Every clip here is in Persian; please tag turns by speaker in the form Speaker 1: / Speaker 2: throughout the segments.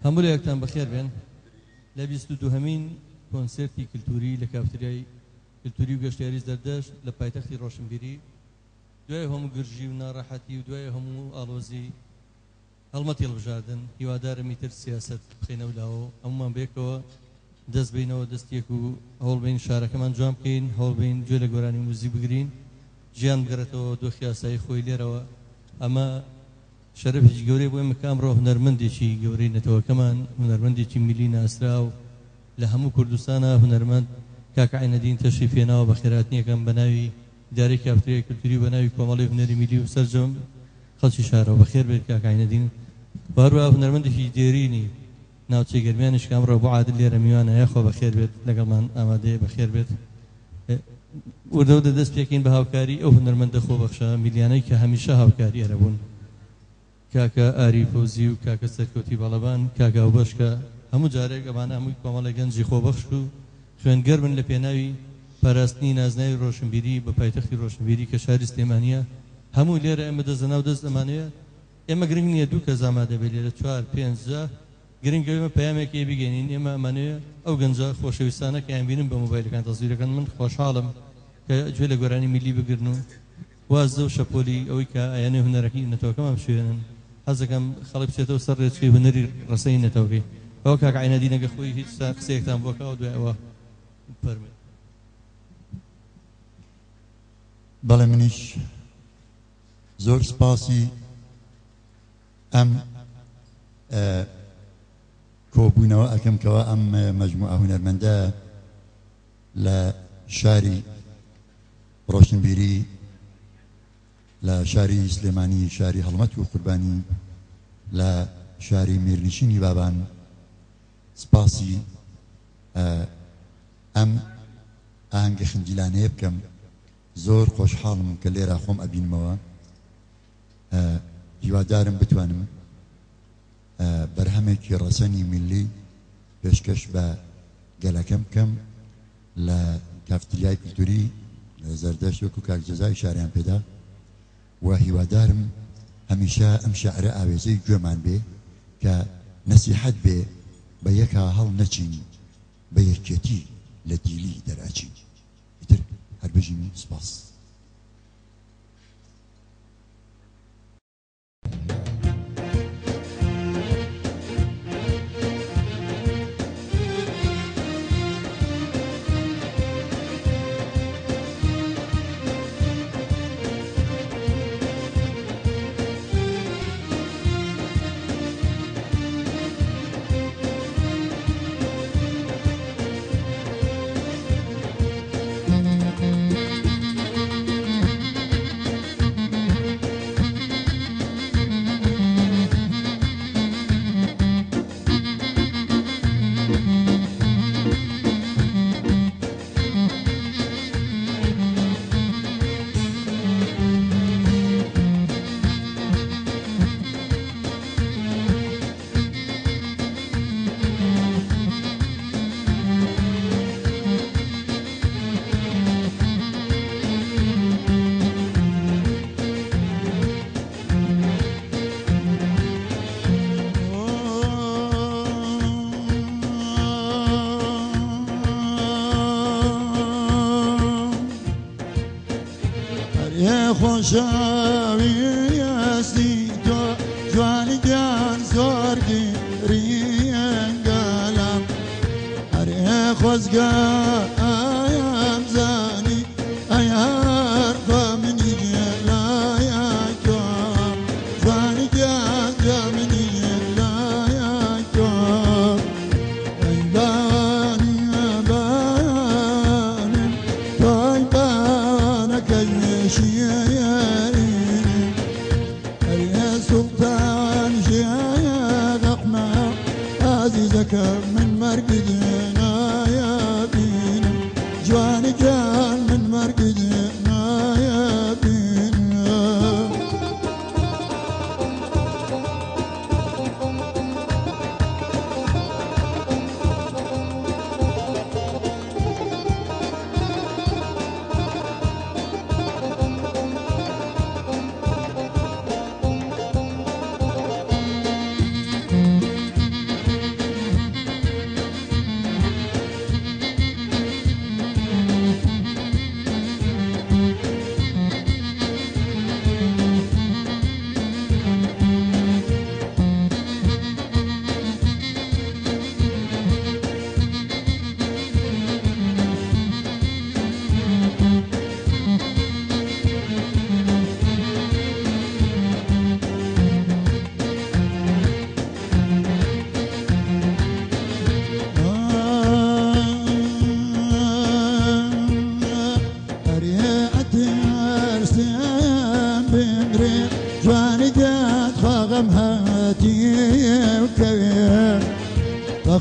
Speaker 1: هەموو لە یەکتان بەخێر بێن لە 22هەمین کۆنسێرتی کلتوری لە کافتریای کلتوری و گەشتیاری زەردەشت لە پایتەختی ڕۆشنبیری دوای هەموو گرژی و ناڕەحەتی و دوای هەموو ئاڵۆزی هەڵمەتی هەڵبژاردن هیوادارم ئیتر سیاست بخینەوە لاوە هەمومان بێکەوە دەست بینەوە دەستێک و هەوڵ بین شارەکەمان جوان بکەین هەوڵ بین گوێ لە گۆرانی موزی بگرین گیان بگرێتەوە دۆخی یاسایی خۆی لێرەوە ئەمە شەرەفێکی گەورەی بۆ ئێمە کامڕۆ هونەرمەندێکی گەورەی نەتەوەکەمان هونەرمەندێکی میلی ناسرا و لە هەموو کوردستانە هونەرمەند کاکە عینەدین تەشریف هێناوە بە خێراتنیەکەم بە ناوی ئیدارەی کافتریای کلتوری بە ناوی کۆمەڵی هونەری میلی و سەرجەم خەڵکی شارەوە بەخێر بێت کاکە عینەدین هەروەها هونەرمەندێکی دێرینی ناوچەی گەرمیانیش کامڕۆ بۆ عادل لێرە میوانە یاخۆ بەخێر بێت لەگەڵمان ئامادەیە بەخێر بێت وردەودە دەست پێکەین بە هاوکاری ئەو هونەرمەندە خۆبەخشە میلیانەی کە هەمیشە هاوکاری ئەرە بوون کاکە ئاری فەوزی و کاکە سەرکەوتی بەڵەبان کاکە ئەوبەشکە هەموو جارێک ئەمانە هەمووی کۆمەڵی گەنجی خۆبەخش و خوێنگەر بن لە پێناوی پاراستنی نازناوی ڕۆشنبیری بە پایتەختی ڕۆشنبیری کە شاری سلێمانیە هەموو لێرە ئێمە دەزەنا و دەست ئەمانەیە ئێمە گرنگ نییە دوو کەس ئامادە بێت لێرە 4-5 گرنگە ئێمە پەیامێکی بگەینین ئێمە ئەمانەیە ئەو گەنجە خۆشەویستانە کە یان بینم بە مۆبایلەکان تەسویرەکەن من خۆشحاڵم کە گوێ لە گۆرانی میلی بگرن و وازدە و شەپۆلی ئەوەی کە ئایانەی هونەرەکەی نەتەوەکەمان بشوێنن حەزەکەم خەڵک بچێتەوە سەر ڕێچکەی هونەری ڕسەی نەتەوەکەی ئەوە کاکە عینەدینەکە خۆی هیچ قسەیەکتان بۆکەوە دوایەوە فەرمێ
Speaker 2: بەڵێ منیش زۆر سپاسی ئەم کۆبوونەوە ئەەکەم کەەوە ئەم مەجموعە هونەرمەندە لە شاری ڕۆشنبیری لە شاری سلێمانی شاری هەڵمەت و قوربانی لە شاری میرنشینی بابان سپاسی ئەم ئاهەنگە خنجیلانەیە بکەم زۆر خۆشحاڵم کە لێرە خۆم ئەبینمەوە هیوادارم بتوانم بەرهەمێکی ڕەسەنی میلی پێشکەش بە گەلەکەم بکەم لە کافتریای کلتوری زەردەشت وەکو کاک جەزای شاریان پێدا و هیوادارم هەمیشە ئەم شەعرە ئاوێزەی گوێمان بێ کە نەسیحەت بێ بە یەکا هەڵ نەچین بە یەکێتی لە دیلی دەراچین ئیتر هەر بژین سپاس
Speaker 3: خۆشەوی ئەستی تۆ جوانی گیان زۆر گیریان گەلام هەرێ خۆزگەم زانی ئەیار بە منی گێلایە تۆم جوانی گیان جا منی گێلایە تۆم ئەیبانی ئەبانم تۆی بانەکەی وێشیە من مرقدنا يا بينا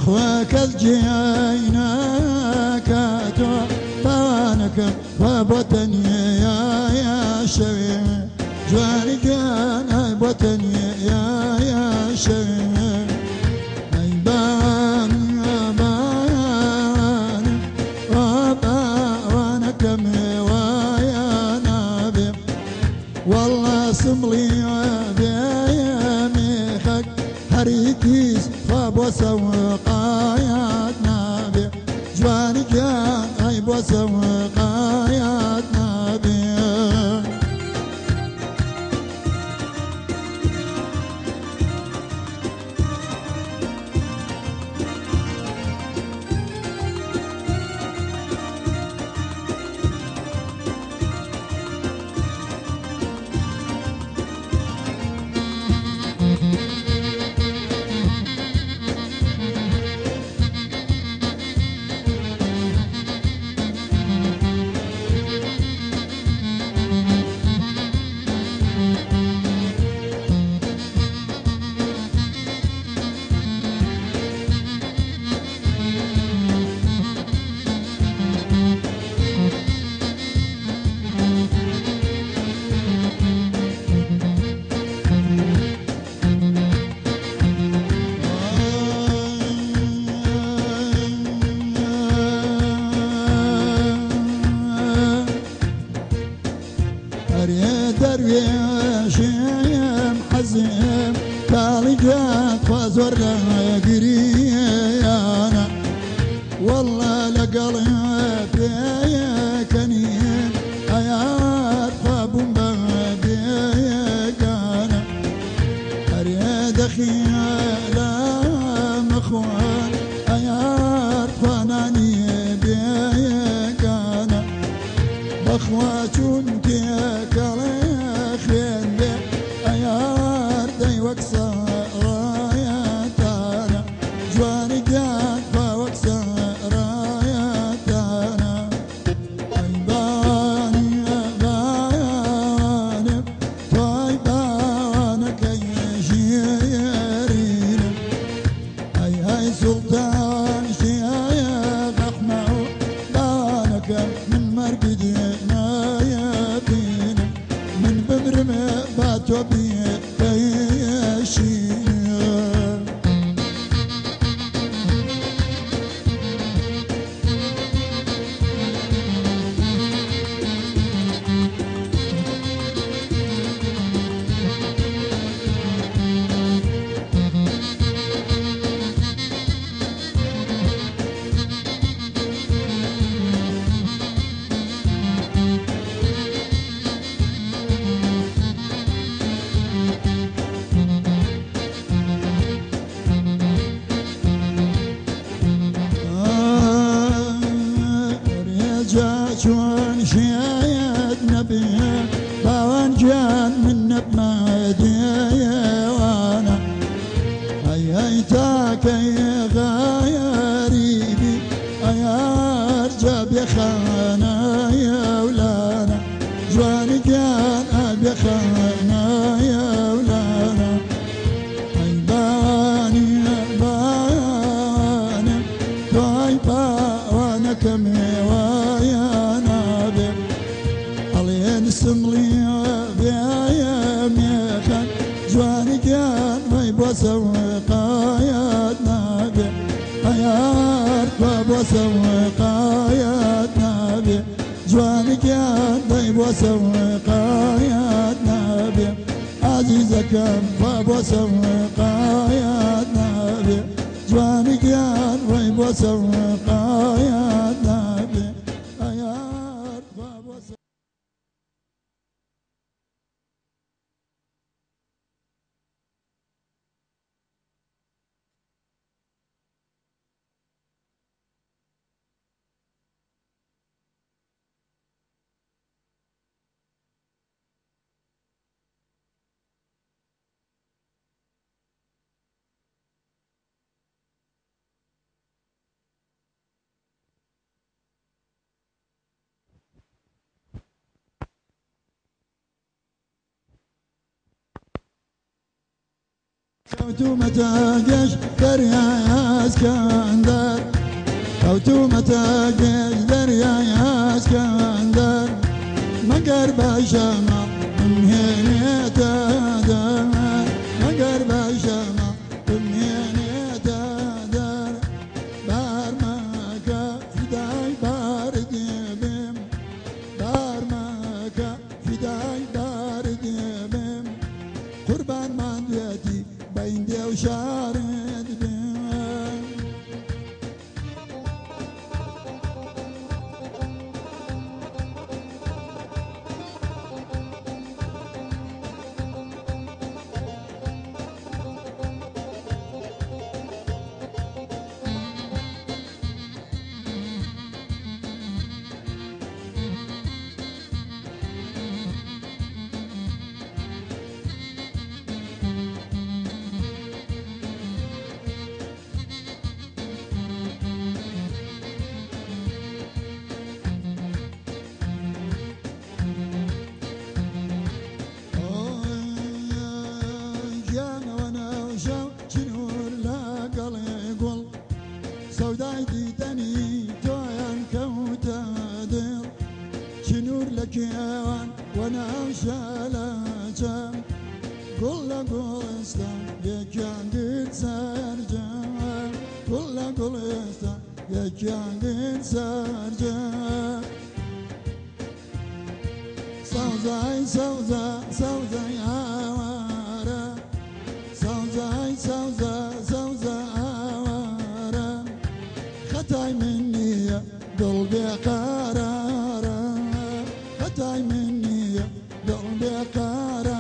Speaker 3: أخوك الجينا كاتو طانك وبطني يا شوي جواني كان بطني يا شوي أيبان أبان وأبانك ويا نبي والله سملي بيميخك حريكيس خاب وسوقايات نبي جواني كان عيب وسوقايات نبي درويشم حزم طالقات فازور قريانا والله لقلبي كنين ايات خابم بيقانا اريد خيالا مخوان ايات فناني بيقانا بخواتون كيكالي سلطان شيخ أحمد بانك من مرقدنا يا بينا من بمرم باتو بيشينا شون شايد نبي باوان جان من نبمادي وانا هاي تاك يا غايريبي يا ارجب يا خانا يا ولانا جواني كان ابي خانا يا ولانا هاي باني باني توي باوانا كمي سملي بيا ميخان جواني كان ما يبوسوا قايات نبي حيات بوسوا قايات نبي جواني كان ما يبوسوا قايات نبي عزيزة كان بوسوا قايات نبي جواني كان ما يبوسوا قايات نبي حيات بوسوا كوتو متاجش دريا اسكندر كوتومة جدر يا اسكندر مقرب شمع منين تدر مقرب شمع منين تدر بارمك فداي بارد بم بارمك فداي بارد بم قربان مانديتي بين دي وشارد بم سوداي ديتني تويان كوتادر شنور لك يوان وانا شالاجا قول استا يا كان سارجا قول استا يا كان سارجا سوزاي سوزا سوزا يا وارا سوزاي سوزا سوزا خطاي مني قلبي قرارا خطاي مني قلبي قرارا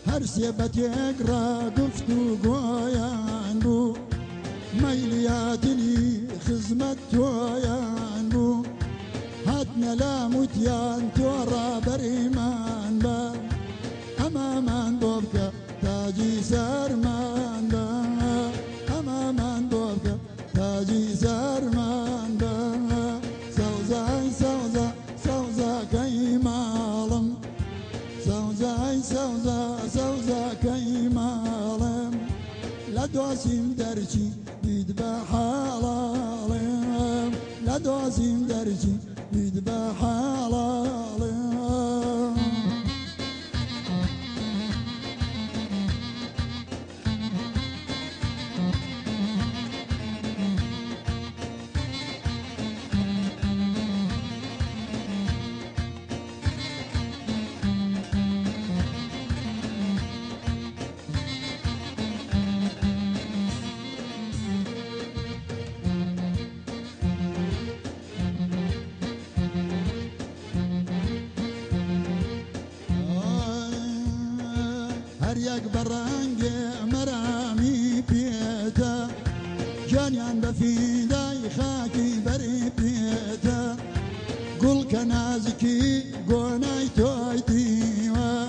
Speaker 3: هرسيبت يقرا قفتو قويان بو ميلياتني خزمت تويان بو هاتنا لا متيان تورا بريمان با أمامان بوبكا تاجي سرمان با أمامان بوبكا تاجي سرمان با سوزاي سوزا سوزا كيمالم سوزاي سوزا سوزا كيمالم لا دواسيم درجي يذبح حلالم لا دواسيم درجي يذبح حلالم هر یک برنگ مرمی پیتا جانیان بفیدای خاکی بری پیتا گل کنازکی گونای توی دیوا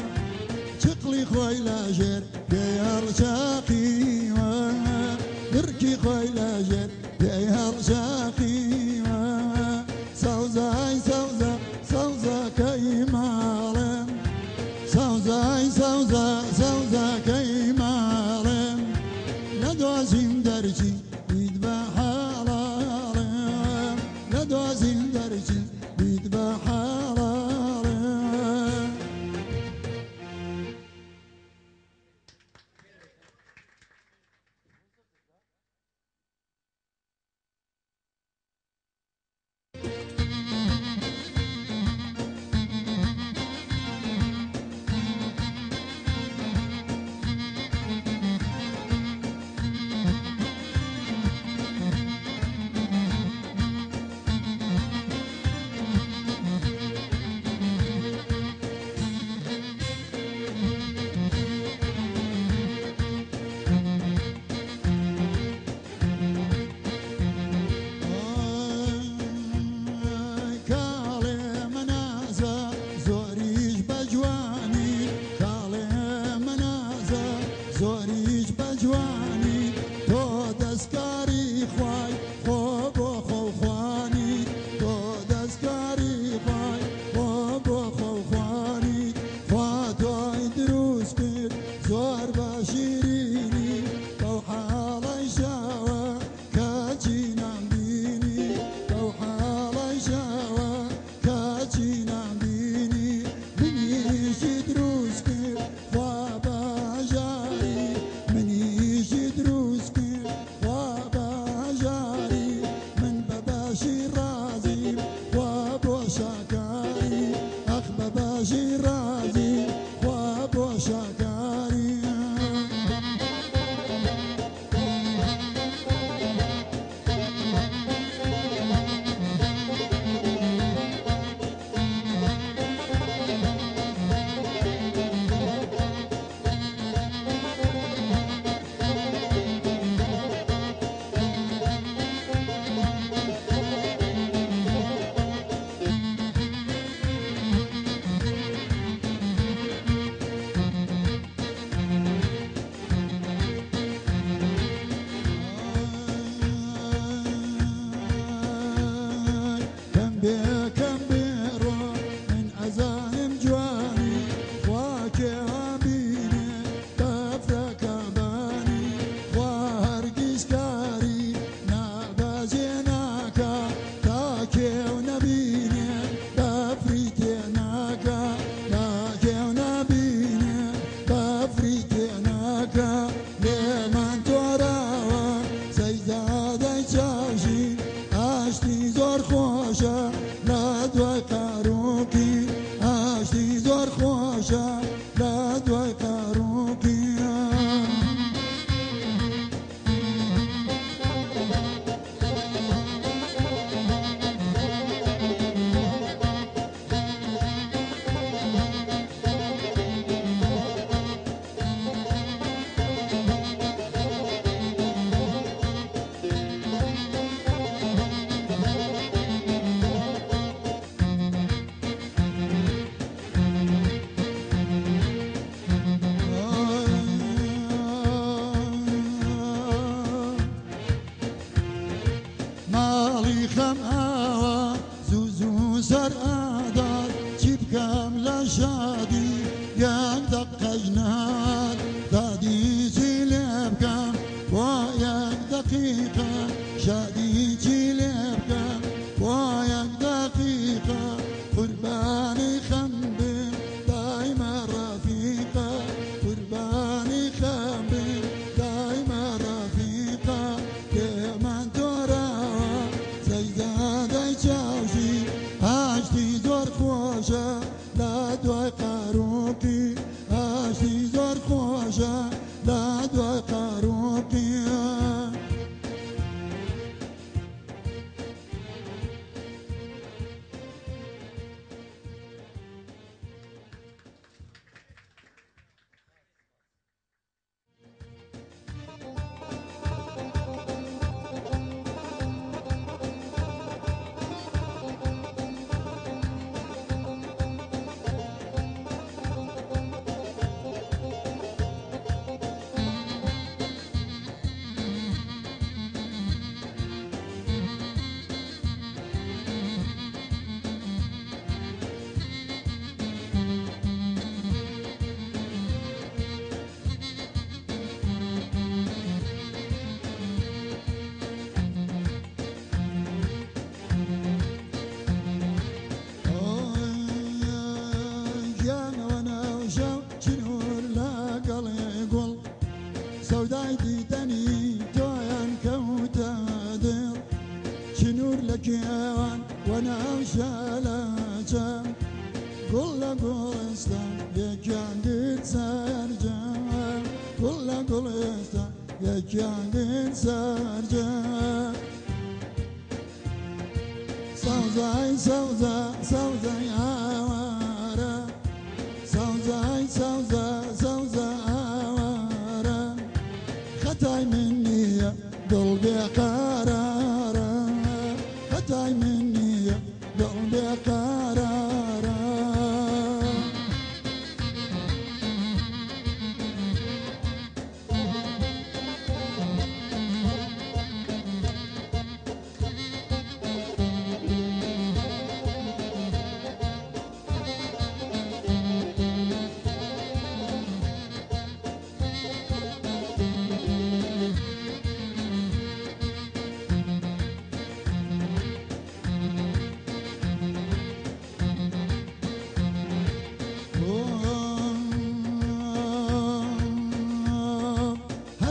Speaker 3: چقلی خوی لاجر بیار شاقی و درکی خوی لاجر بیار شاقی و سوزای سوزا سوزا کیمالم سوزاي سوزا سوزا كيمالم لدوزين درجي يذبح حلالم لدوزين درجي يذبح حلالم جوانی تۆ دەستکاری خوای خۆ بۆ خۆخوانی تۆ دەستکاری خوای خۆ بۆ خۆخوانی خوا تۆی دروست کرد زۆر باشیرینی بەو حاڵەی شاوە کەچی نامبینی بەو حاڵەی شاوە کەچی نامبینی منیشی دروست کرد خوا باژاری منیشی دروست کرد خوا باژاری من بەباشی ڕازیم خوا بۆ شاکاری ئەخ بەباشی ڕازیم خوا بۆ شاکاری کەم بێڕۆ من ئەزانم جوانی خوا کێوابینێ بەفرەکە بانی خوا هەرگیز کاری نابەجێ ناکا تا کێو نەبینێ بەفری تێناکا تا کێو نەبینێ بەفری تێناکا لێمان تۆراوە سەیدادەی چاوژین ئاشتی زۆر خۆشە لە دوای قاروکی ئاشتی زۆر خۆشە لە دوای قاروکی ماڵی خەم ئاوە زوو زوو سەر ئادار چی بکەم لە شادی یەک دەقەی نهات دادیچی لێ بکەم بۆ یەک دەقیقە شادیچی لێ بکەم بۆ یەک دەقیقە قوربانی خەم بم دایمە ڕەفیقە قوربانی خەم بم دایمە ڕەفیقە لێمان تۆراوە سەیدادەی چاوشی ئاشتی زۆر خۆشە لە دوای قاروکی ئاشتی زۆر خۆشە لە دوای قاروکی سەودای دیدەنی تۆیان کەوتە دڵ چ نور لە کێوان وەناو شەلەچە گوڵ لە گوڵستان یەکیان گرت سەرجە گوڵ لە گوڵستان یەکیان گرت سەرجە سەوزای سەوزە سەوزەی ئاوارە سەوزای سەوزە سەوزە ئاوارە خەتای من نییە دڵ بێقەرارە خەتای من نییە دڵ بێقەرارە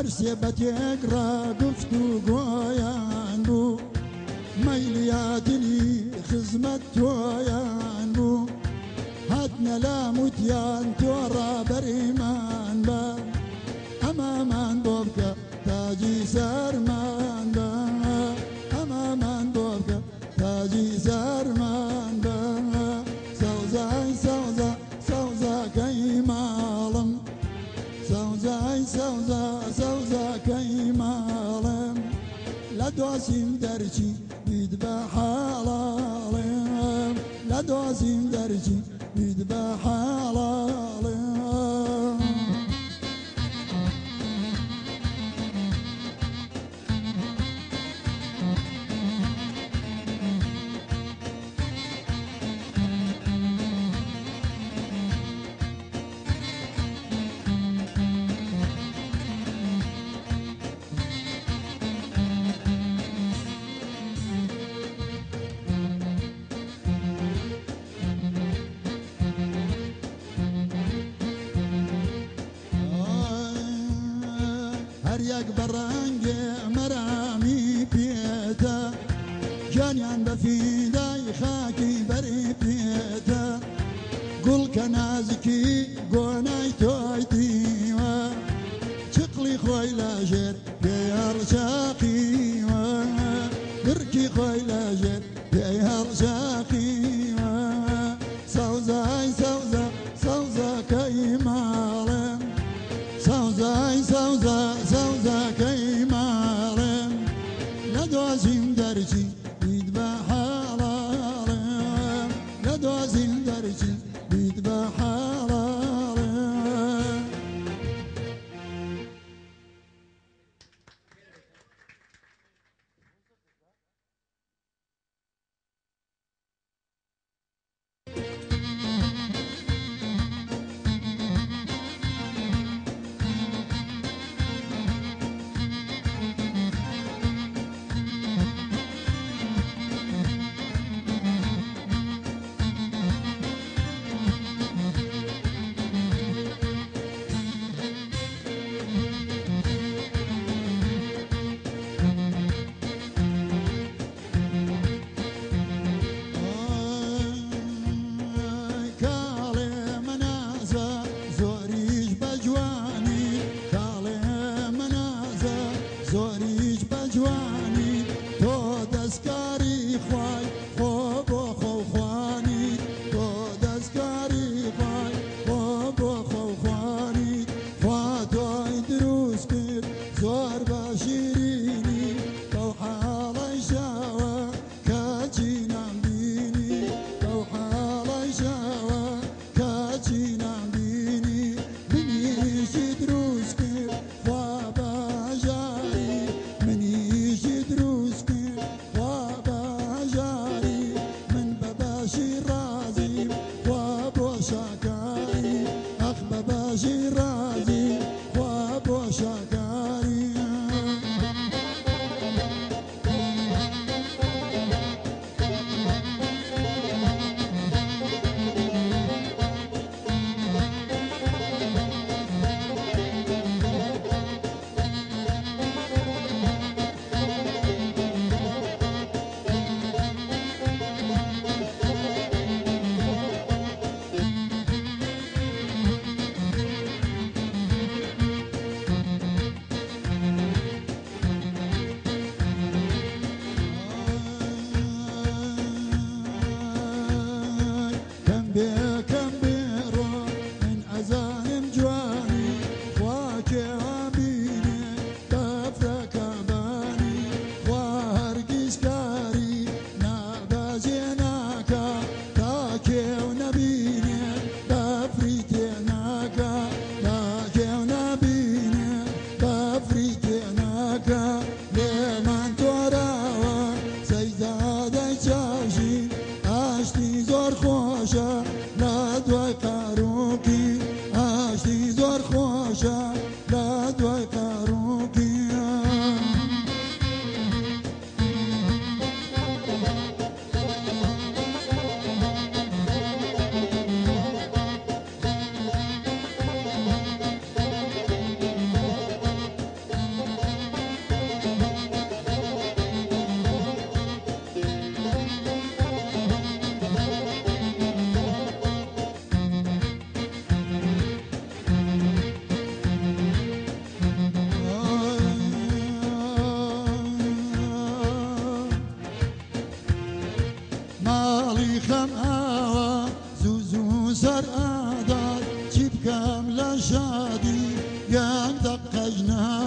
Speaker 3: هەرسێ بە تێکڕا گفت و گۆیان بوو مەیلیاتنی خزمەت تۆیان بوو هاتنە لاموتیان تۆ ڕابەرمان بە ئەمامان بۆ بکە تاجی سەرمان بە ئەمامان بۆ بکە تاجی سەرمان بە سەوزای سەوزە سەوزەکەی ماڵم سەوزای سەوزە سەوزەکەی ماڵم لە دۆزیم دەرچی بیت بە حاڵاڵم لە دۆزیم دەرچی بیت بە حاڵاڵم هەریەک بەڕەنگێ مەرامی پێتە گیانیان بە فیدای خاکی بەری پێتە گوڵکە نازکی گۆنای تۆی دیوە چقلی خۆی لەژێر پێی هەڵچاقیوە گرکی خۆی لەژێر پێی هەڵچاقیوە سەوزای سەوزە سەوزەکەی ماڵم سەوزای سەوزە سەوزەکەی ماڵم لە دۆزیم دەرچی بیت بە حاڵاڵم لە دۆزیم دەرچی بیت بە حاڵاڵم أجنها